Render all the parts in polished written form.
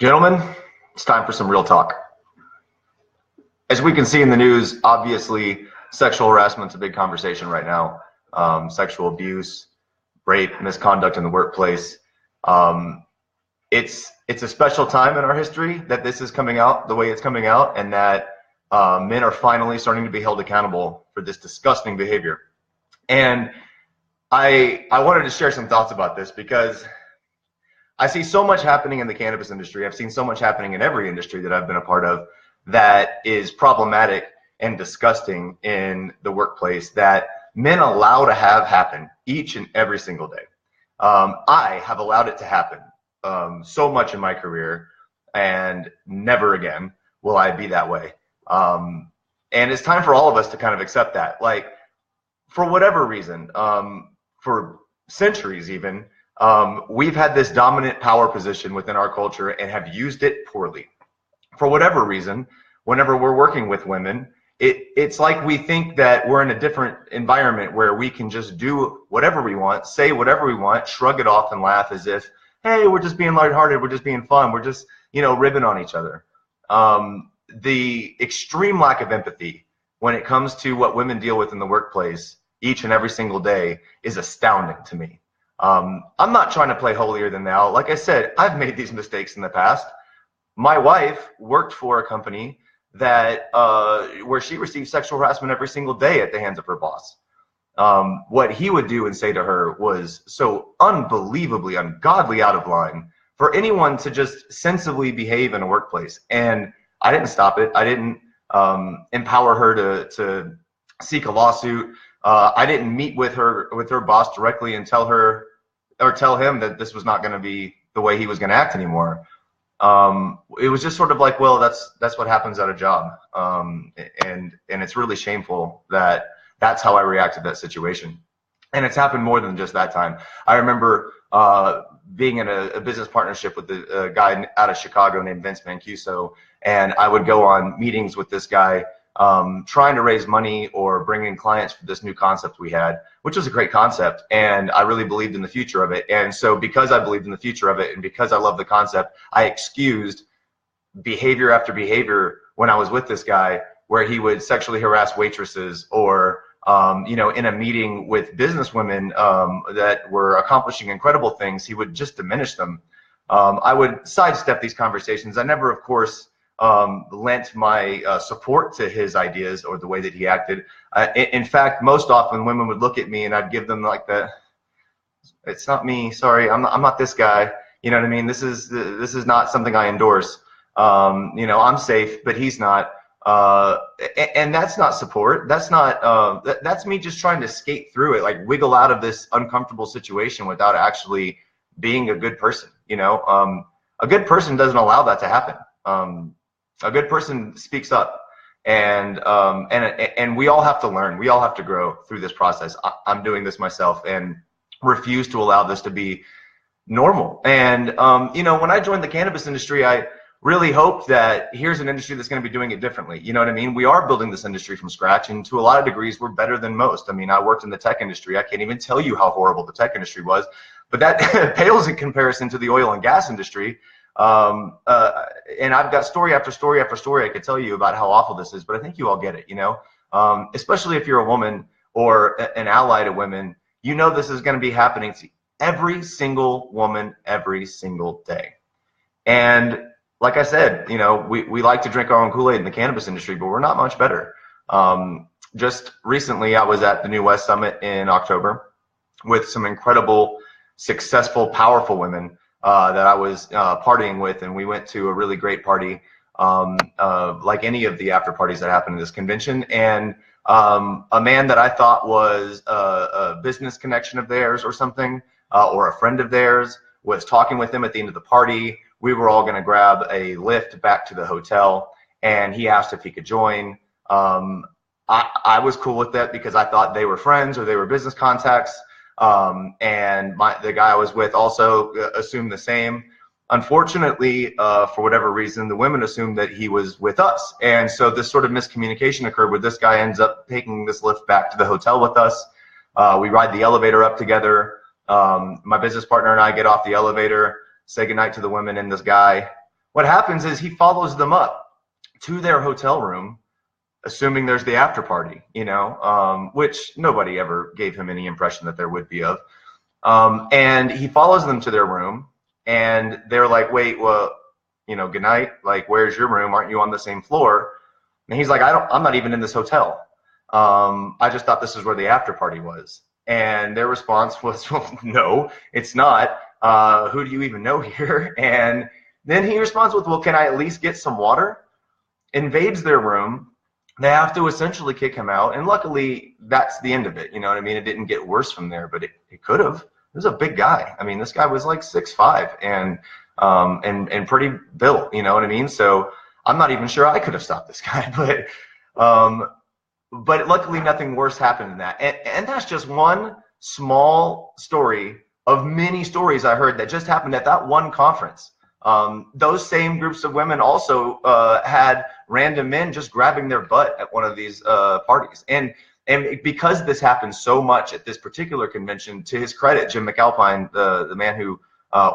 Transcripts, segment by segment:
Gentlemen, it's time for some real talk. As we can see in the news, obviously, sexual harassment is a big conversation right now. Sexual abuse, rape, misconduct in the workplace. It's a special time in our history that this is coming out the way it's coming out, and that men are finally starting to be held accountable for this disgusting behavior. And I wanted to share some thoughts about this because I see so much happening in the cannabis industry. I've seen so much happening in every industry that I've been a part of that is problematic and disgusting in the workplace that men allow to have happen each and every single day. I have allowed it to happen so much in my career, and never again will I be that way. And it's time for all of us to kind of accept that. Like, for whatever reason, for centuries even, we've had this dominant power position within our culture and have used it poorly. For whatever reason, whenever we're working with women, it's like we think that we're in a different environment where we can just do whatever we want, say whatever we want, shrug it off and laugh as if, hey, we're just being lighthearted, we're just being fun, we're just, ribbing on each other. The extreme lack of empathy when it comes to what women deal with in the workplace each and every single day is astounding to me. I'm not trying to play holier than thou. Like I said, I've made these mistakes in the past. My wife worked for a company that where she received sexual harassment every single day at the hands of her boss. What he would do and say to her was so unbelievably, ungodly out of line for anyone to just sensibly behave in a workplace. And I didn't stop it. I didn't empower her to seek a lawsuit. I didn't meet with her boss directly and tell him that this was not going to be the way he was going to act anymore. It was just sort of like, well, that's what happens at a job. And it's really shameful that that's how I reacted to that situation. And it's happened more than just that time. I remember being in a business partnership with a guy out of Chicago named Vince Mancuso, and I would go on meetings with this guy trying to raise money or bring in clients for this new concept we had, which was a great concept. And I really believed in the future of it. And so because I believed in the future of it and because I love the concept, I excused behavior after behavior when I was with this guy where he would sexually harass waitresses or, in a meeting with businesswomen that were accomplishing incredible things, he would just diminish them. I would sidestep these conversations. I never, of course, lent my support to his ideas or the way that he acted. In fact, most often women would look at me and I'd give them like it's not me, sorry, I'm not this guy. You know what I mean? This is not something I endorse. I'm safe, but he's not. And that's not support. That's not, that's me just trying to skate through it, like wiggle out of this uncomfortable situation without actually being a good person. A good person doesn't allow that to happen. A good person speaks up, and we all have to learn. We all have to grow through this process. I'm doing this myself and refuse to allow this to be normal. And, when I joined the cannabis industry, I really hoped that here's an industry that's going to be doing it differently. You know what I mean? We are building this industry from scratch, and to a lot of degrees, we're better than most. I mean, I worked in the tech industry. I can't even tell you how horrible the tech industry was, but that pales in comparison to the oil and gas industry. And I've got story after story after story I could tell you about how awful this is, but I think you all get it, especially if you're a woman or an ally to women, this is going to be happening to every single woman every single day. And like I said, we like to drink our own Kool-Aid in the cannabis industry, but we're not much better. Just recently, I was at the New West Summit in October with some incredible, successful, powerful women that I was partying with, and we went to a really great party, like any of the after parties that happened in this convention. And a man that I thought was a business connection of theirs or something, or a friend of theirs, was talking with them at the end of the party. We were all going to grab a lift back to the hotel, and he asked if he could join. I was cool with that because I thought they were friends or they were business contacts. And the guy I was with also assumed the same. Unfortunately, for whatever reason, the women assumed that he was with us. And so this sort of miscommunication occurred where this guy ends up taking this lift back to the hotel with us. We ride the elevator up together. My business partner and I get off the elevator, say goodnight to the women and this guy. what happens is he follows them up to their hotel room, assuming there's the after party, which nobody ever gave him any impression that there would be of. And he follows them to their room, and they're like, wait, well, good night. Like, where's your room? Aren't you on the same floor? And he's like, I'm not even in this hotel. I just thought this is where the after party was. And their response was, well, no, it's not. Who do you even know here? And then he responds with, well, can I at least get some water? Invades their room. They have to essentially kick him out. And luckily, that's the end of it. You know what I mean? It didn't get worse from there, but it could have. He was a big guy. I mean, this guy was like 6'5" and pretty built, you know what I mean? So I'm not even sure I could have stopped this guy, but luckily nothing worse happened than that. And that's just one small story of many stories I heard that just happened at that one conference. Those same groups of women also had random men just grabbing their butt at one of these parties. And because this happened so much at this particular convention, to his credit, Jim McAlpine, the man who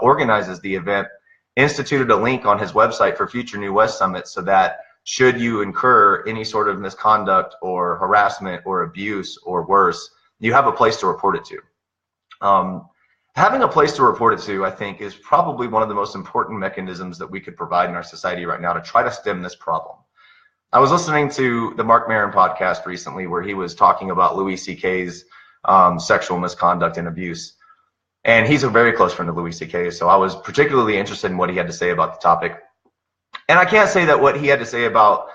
organizes the event, instituted a link on his website for future New West summits so that should you incur any sort of misconduct or harassment or abuse or worse, you have a place to report it to. Having a place to report it to, I think, is probably one of the most important mechanisms that we could provide in our society right now to try to stem this problem. I was listening to the Mark Maron podcast recently where he was talking about Louis C.K.'s sexual misconduct and abuse. And he's a very close friend of Louis C.K., so I was particularly interested in what he had to say about the topic. And I can't say that what he had to say about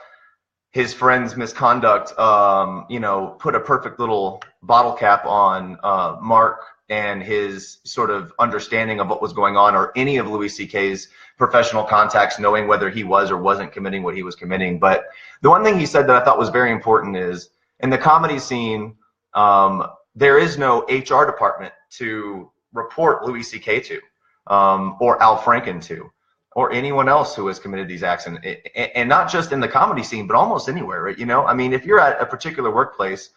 his friend's misconduct, put a perfect little bottle cap on Mark and his sort of understanding of what was going on, or any of Louis C.K.'s professional contacts knowing whether he was or wasn't committing what he was committing. But the one thing he said that I thought was very important is, in the comedy scene, there is no HR department to report Louis C.K. to, or Al Franken to, or anyone else who has committed these acts, and not just in the comedy scene, but almost anywhere, right? I mean, if you're at a particular workplace,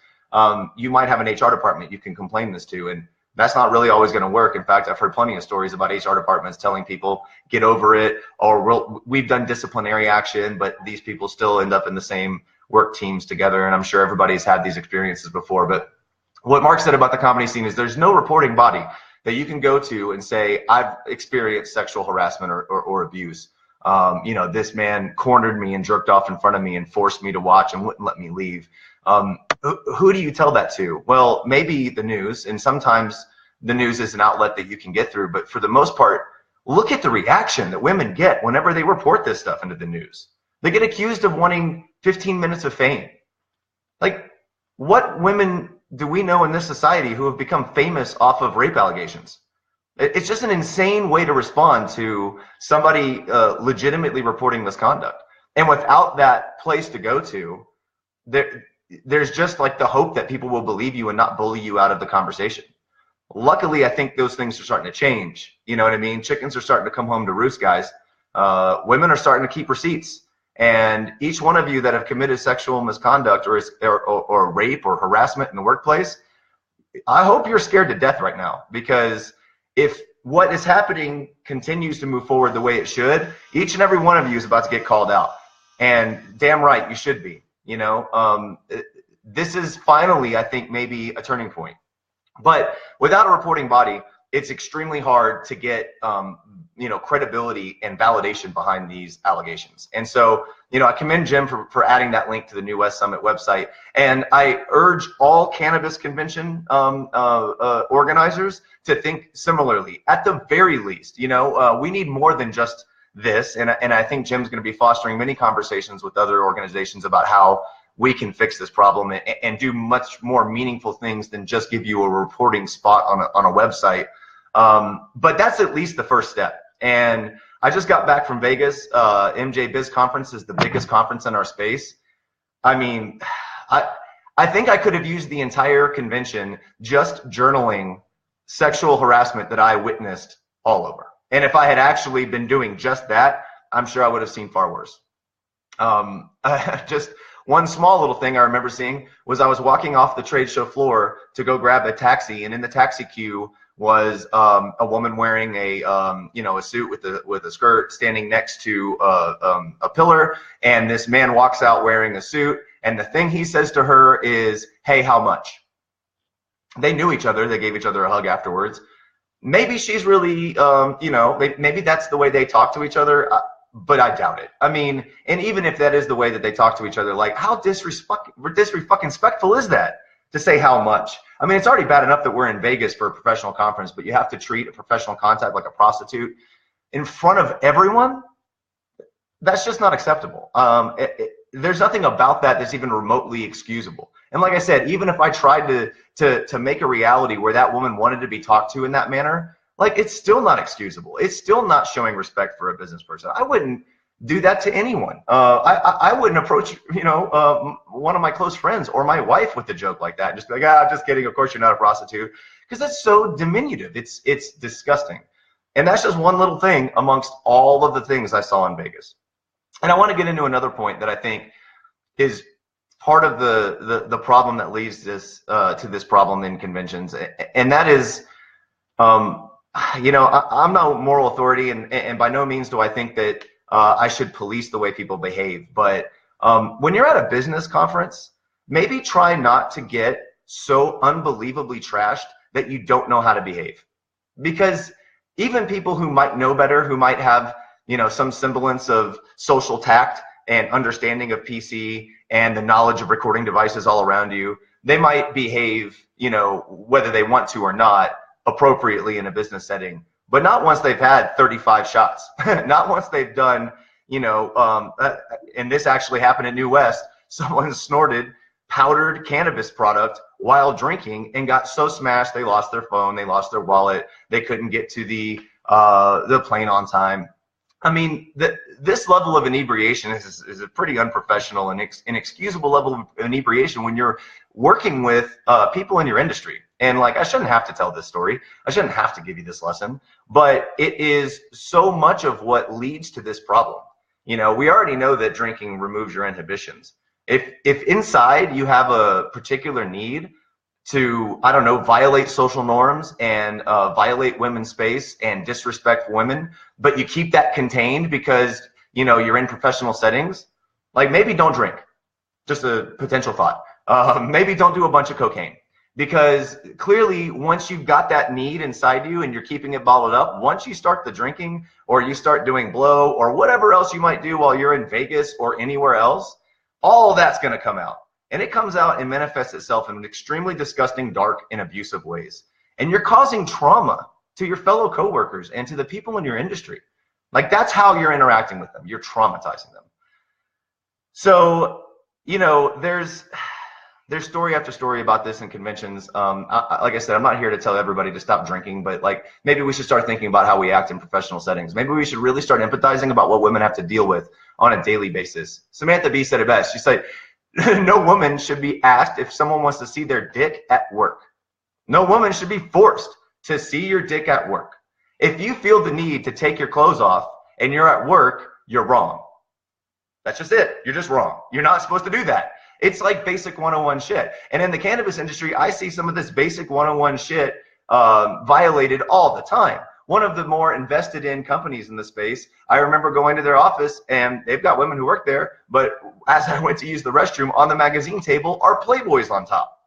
you might have an HR department you can complain this to, and that's not really always going to work. In fact, I've heard plenty of stories about HR departments telling people, get over it, or we've done disciplinary action, but these people still end up in the same work teams together, and I'm sure everybody's had these experiences before. But what Mark said about the comedy scene is there's no reporting body that you can go to and say, I've experienced sexual harassment or abuse. This man cornered me and jerked off in front of me and forced me to watch and wouldn't let me leave. Who do you tell that to? Well, maybe the news, and sometimes the news is an outlet that you can get through, but for the most part, look at the reaction that women get whenever they report this stuff into the news. They get accused of wanting 15 minutes of fame. Like, what women do we know in this society who have become famous off of rape allegations? It's just an insane way to respond to somebody legitimately reporting misconduct. And without that place to go to, there's just like the hope that people will believe you and not bully you out of the conversation. Luckily, I think those things are starting to change. You know what I mean? Chickens are starting to come home to roost, guys. Women are starting to keep receipts. And each one of you that have committed sexual misconduct or rape or harassment in the workplace, I hope you're scared to death right now, because if what is happening continues to move forward the way it should, each and every one of you is about to get called out. And damn right, you should be. This is finally, I think, maybe a turning point. But without a reporting body, it's extremely hard to get credibility and validation behind these allegations. And so, I commend Jim for adding that link to the New West Summit website. And I urge all cannabis convention organizers to think similarly. At the very least, we need more than just this. And I think Jim's going to be fostering many conversations with other organizations about how we can fix this problem and do much more meaningful things than just give you a reporting spot on a website. But that's at least the first step. And I just got back from Vegas. MJ Biz conference is the biggest conference in our space. I mean, I think I could have used the entire convention just journaling sexual harassment that I witnessed all over. And if I had actually been doing just that, I'm sure I would have seen far worse. Just one small little thing I remember seeing was I was walking off the trade show floor to go grab a taxi, and in the taxi queue was a woman wearing a suit with a skirt standing next to a pillar, and this man walks out wearing a suit, and the thing he says to her is, "Hey, how much?" They knew each other. They gave each other a hug afterwards. Maybe she's really, maybe that's the way they talk to each other, but I doubt it. I mean, and even if that is the way that they talk to each other, like, how disrespectful is that to say how much? I mean, it's already bad enough that we're in Vegas for a professional conference, but you have to treat a professional contact like a prostitute in front of everyone. That's just not acceptable. There's nothing about that that's even remotely excusable. And like I said, even if I tried to make a reality where that woman wanted to be talked to in that manner, like, it's still not excusable. It's still not showing respect for a business person. I wouldn't do that to anyone. I wouldn't approach, one of my close friends or my wife with a joke like that. Just be like, just kidding. Of course you're not a prostitute. Because that's so diminutive. It's disgusting. And that's just one little thing amongst all of the things I saw in Vegas. And I want to get into another point that I think is part of the problem that leads this to this problem in conventions, and that is, I'm no moral authority, and by no means do I think that I should police the way people behave. But when you're at a business conference, maybe try not to get so unbelievably trashed that you don't know how to behave, because even people who might know better, who might have some semblance of social tact and understanding of PC and the knowledge of recording devices all around you, they might behave, whether they want to or not, appropriately in a business setting, but not once they've had 35 shots, not once they've done, and this actually happened in New West. Someone snorted powdered cannabis product while drinking and got so smashed they lost their phone, they lost their wallet, they couldn't get to the plane on time. I mean, this level of inebriation is a pretty unprofessional and inexcusable level of inebriation when you're working with people in your industry. And like, I shouldn't have to tell this story. I shouldn't have to give you this lesson, but it is so much of what leads to this problem. We already know that drinking removes your inhibitions. If inside you have a particular need to, I don't know, violate social norms and violate women's space and disrespect women, but you keep that contained because, you're in professional settings, like, maybe don't drink. Just a potential thought. Maybe don't do a bunch of cocaine, because clearly once you've got that need inside you and you're keeping it bottled up, once you start the drinking or you start doing blow or whatever else you might do while you're in Vegas or anywhere else, all that's going to come out. And it comes out and manifests itself in extremely disgusting, dark, and abusive ways. And you're causing trauma to your fellow coworkers and to the people in your industry. Like, that's how you're interacting with them. You're traumatizing them. So, there's story after story about this in conventions. Like I said, I'm not here to tell everybody to stop drinking, but like, maybe we should start thinking about how we act in professional settings. Maybe we should really start empathizing about what women have to deal with on a daily basis. Samantha B said it best. She said, no woman should be asked if someone wants to see their dick at work. No woman should be forced to see your dick at work. If you feel the need to take your clothes off and you're at work, you're wrong. That's just it. You're just wrong. You're not supposed to do that. It's like basic 101 shit. And in the cannabis industry, I see some of this basic 101 shit violated all the time. One of the more invested in companies in the space, I remember going to their office, and they've got women who work there, but as I went to use the restroom, on the magazine table are Playboys on top.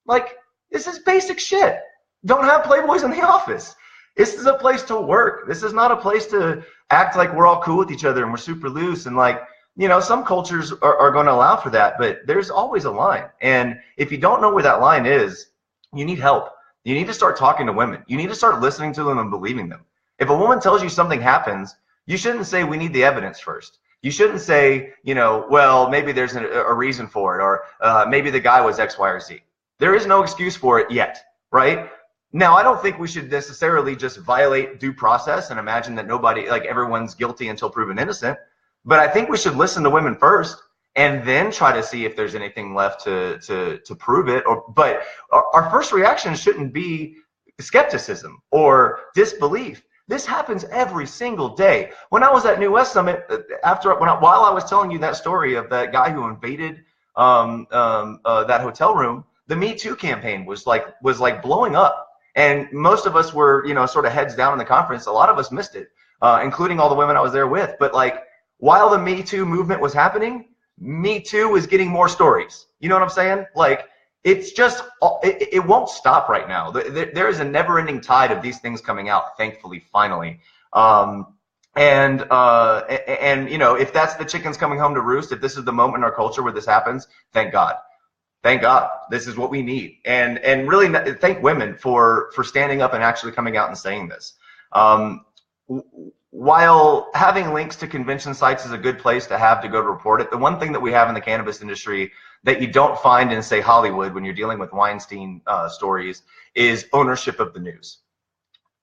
Like, this is basic shit. Don't have Playboys in the office. This is a place to work. This is not a place to act like we're all cool with each other and we're super loose. And like, some cultures are going to allow for that, but there's always a line. And if you don't know where that line is, you need help. You need to start talking to women. You need to start listening to them and believing them. If a woman tells you something happens, you shouldn't say, we need the evidence first. You shouldn't say, well, maybe there's a reason for it, or maybe the guy was X, Y, or Z. There is no excuse for it yet, right? Now, I don't think we should necessarily just violate due process and imagine that everyone's guilty until proven innocent. But I think we should listen to women first and then try to see if there's anything left to prove it. But our first reaction shouldn't be skepticism or disbelief. This happens every single day. When I was at New West Summit, while I was telling you that story of that guy who invaded that hotel room, the Me Too campaign was like blowing up. And most of us were, you know, sort of heads down in the conference. A lot of us missed it, including all the women I was there with. But like, while the Me Too movement was happening, Me Too was getting more stories. You know what I'm saying? Like, it's just, it won't stop right now. There is a never-ending tide of these things coming out, thankfully, finally. And you know, if that's the chickens coming home to roost, if this is the moment in our culture where this happens, thank God. Thank God. This is what we need. And really thank women for standing up and actually coming out and saying this. While having links to convention sites is a good place to have to go to report it, the one thing that we have in the cannabis industry that you don't find in, say, Hollywood when you're dealing with Weinstein stories is ownership of the news.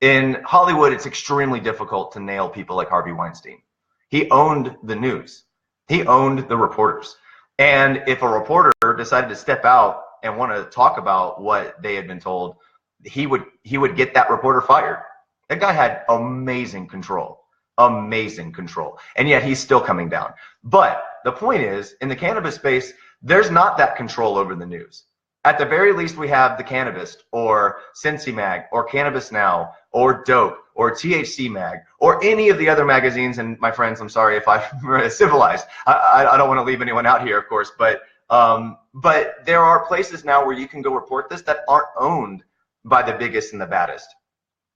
In Hollywood, it's extremely difficult to nail people like Harvey Weinstein. He owned the news. He owned the reporters. And if a reporter decided to step out and want to talk about what they had been told, he would get that reporter fired. That guy had amazing control. Amazing control. And yet he's still coming down. But the point is, in the cannabis space, there's not that control over the news. At the very least, we have the Cannabis or Cincy Mag or Cannabis Now or Dope or THC Mag or any of the other magazines. And my friends, I'm sorry if I'm civilized. I don't want to leave anyone out here, of course, but there are places now where you can go report this that aren't owned by the biggest and the baddest.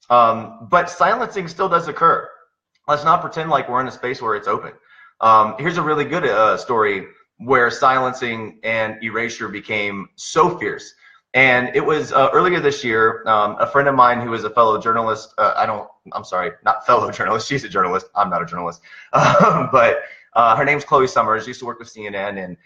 But silencing still does occur. Let's not pretend like we're in a space where it's open. Here's a really good story where silencing and erasure became so fierce. And it was earlier this year, a friend of mine who is a fellow journalist, I'm sorry, not fellow journalist, she's a journalist, I'm not a journalist, but her name's Chloe Summers, used to work with CNN and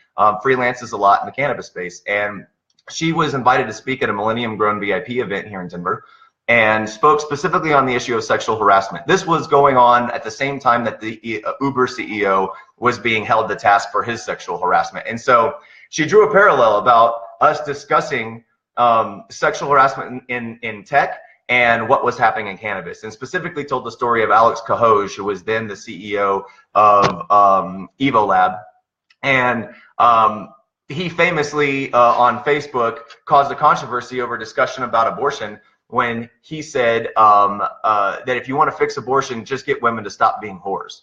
freelances a lot in the cannabis space. And she was invited to speak at a Millennium Grown VIP event here in Denver and spoke specifically on the issue of sexual harassment. This was going on at the same time that the Uber CEO was being held to task for his sexual harassment. And so she drew a parallel about us discussing sexual harassment in tech and what was happening in cannabis, and specifically told the story of Alex Kahoj, who was then the CEO of Evolab. And he famously on Facebook caused a controversy over discussion about abortion when he said that if you want to fix abortion, just get women to stop being whores.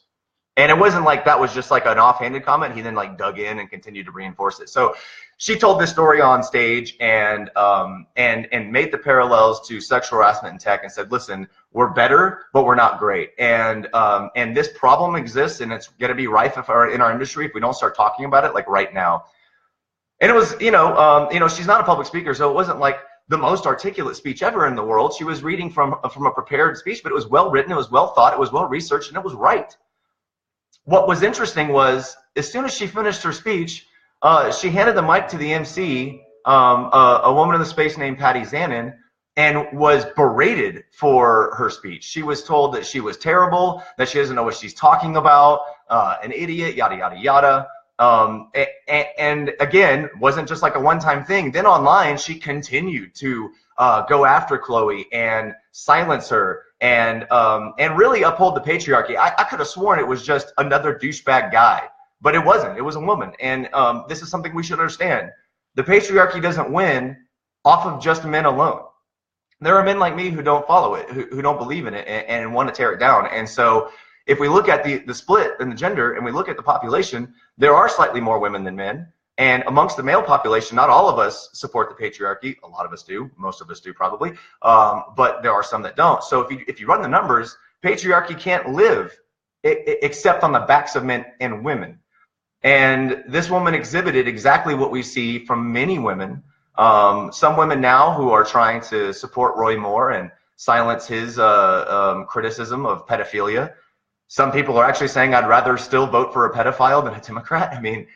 And it wasn't like that was just like an offhanded comment. He then like dug in and continued to reinforce it. So she told this story on stage and made the parallels to sexual harassment in tech and said, listen, we're better, but we're not great. And this problem exists, and it's going to be rife in our industry if we don't start talking about it like right now. And it was, you know, she's not a public speaker, so it wasn't like the most articulate speech ever in the world. She was reading from a prepared speech, but it was well written, it was well thought, it was well researched, and it was right. What was interesting was, as soon as she finished her speech, she handed the mic to the MC, a woman in the space named Patty Zanin, and was berated for her speech. She was told that she was terrible, that she doesn't know what she's talking about, an idiot, yada, yada, yada. And again, wasn't just like a one-time thing. Then online, she continued to go after Chloe and silence her and really uphold the patriarchy. I could have sworn it was just another douchebag guy, but it wasn't. It was a woman. And this is something we should understand. The patriarchy doesn't win off of just men alone. There are men like me who don't follow it, who don't believe in it and want to tear it down. And so if we look at the split in the gender and we look at the population, there are slightly more women than men. And amongst the male population, not all of us support the patriarchy. A lot of us do. Most of us do probably. But there are some that don't. So if you run the numbers, patriarchy can't live except on the backs of men and women. And this woman exhibited exactly what we see from many women. Some women now who are trying to support Roy Moore and silence his criticism of pedophilia. Some people are actually saying, I'd rather still vote for a pedophile than a Democrat. I mean,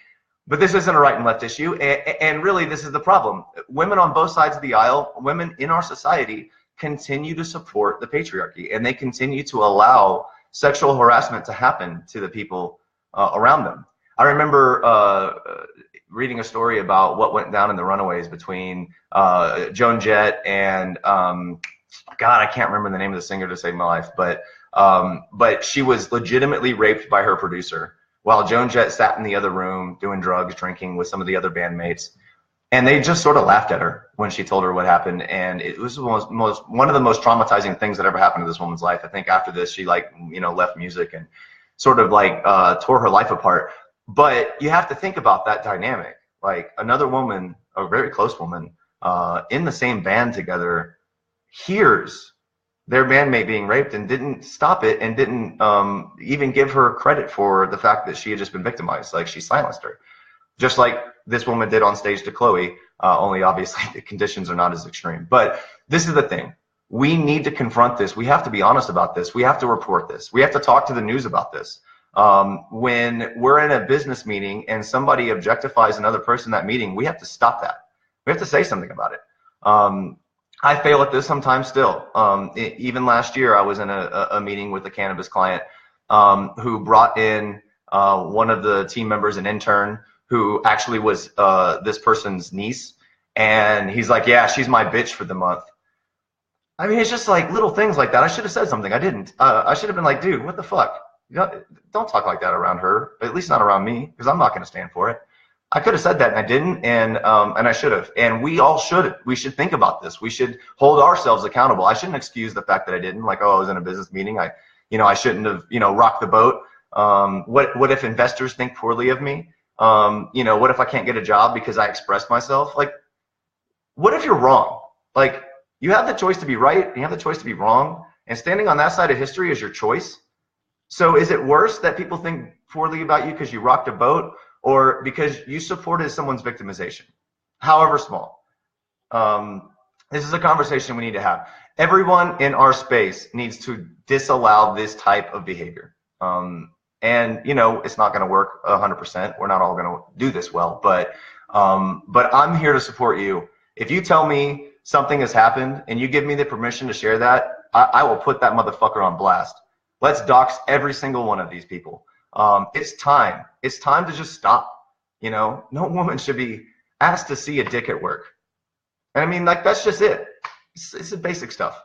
but this isn't a right and left issue. And really, this is the problem. Women on both sides of the aisle, women in our society, continue to support the patriarchy, and they continue to allow sexual harassment to happen to the people around them. I remember reading a story about what went down in the runaways between Joan Jett and, God, I can't remember the name of the singer to save my life, but she was legitimately raped by her producer while Joan Jett sat in the other room doing drugs, drinking with some of the other bandmates. And they just sort of laughed at her when she told her what happened. And it was one of the most traumatizing things that ever happened to this woman's life. I think after this, she like, left music and sort of like tore her life apart. But you have to think about that dynamic. Like another woman, a very close woman, in the same band together, hears their bandmate being raped and didn't stop it and didn't even give her credit for the fact that she had just been victimized. Like she silenced her, just like this woman did on stage to Chloe, only obviously the conditions are not as extreme. But this is the thing. We need to confront this. We have to be honest about this. We have to report this. We have to talk to the news about this. When we're in a business meeting and somebody objectifies another person in that meeting, we have to stop that. We have to say something about it. I fail at this sometimes still. Even last year, I was in a meeting with a cannabis client who brought in one of the team members, an intern, who actually was this person's niece. And he's like, yeah, she's my bitch for the month. I mean, it's just like little things like that. I should have said something. I didn't. I should have been like, dude, what the fuck? Don't talk like that around her, at least not around me, because I'm not going to stand for it. I could have said that and I didn't, and I should have. And we all should. We should think about this. We should hold ourselves accountable. I shouldn't excuse the fact that I didn't. Like, oh, I was in a business meeting. I shouldn't have, rocked the boat. What if investors think poorly of me? What if I can't get a job because I expressed myself? Like, what if you're wrong? Like, you have the choice to be right, and you have the choice to be wrong, and standing on that side of history is your choice. So is it worse that people think poorly about you because you rocked a boat, or because you supported someone's victimization, however small? This is a conversation we need to have. Everyone in our space needs to disallow this type of behavior. And it's not going to work 100%. We're not all going to do this well, but I'm here to support you. If you tell me something has happened and you give me the permission to share that, I will put that motherfucker on blast. Let's dox every single one of these people. It's time. It's time to just stop. No woman should be asked to see a dick at work. And I mean, like, that's just it. It's the basic stuff.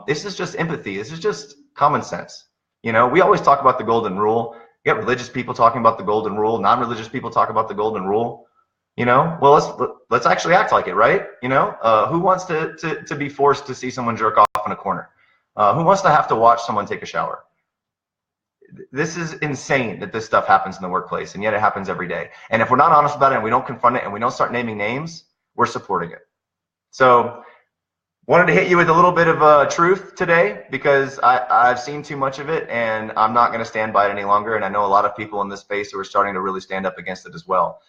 This is just empathy. This is just common sense. We always talk about the golden rule. You got religious people talking about the golden rule. Non-religious people talk about the golden rule. Well, let's actually act like it, right? Who wants to be forced to see someone jerk off in a corner? Who wants to have to watch someone take a shower? This is insane that this stuff happens in the workplace, and yet it happens every day. And if we're not honest about it and we don't confront it and we don't start naming names, we're supporting it. So wanted to hit you with a little bit of truth today, because I've seen too much of it and I'm not going to stand by it any longer. And I know a lot of people in this space who are starting to really stand up against it as well.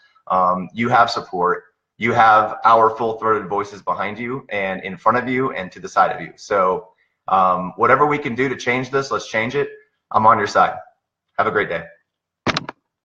You have support. You have our full-throated voices behind you and in front of you and to the side of you. So whatever we can do to change this, let's change it. I'm on your side. Have a great day.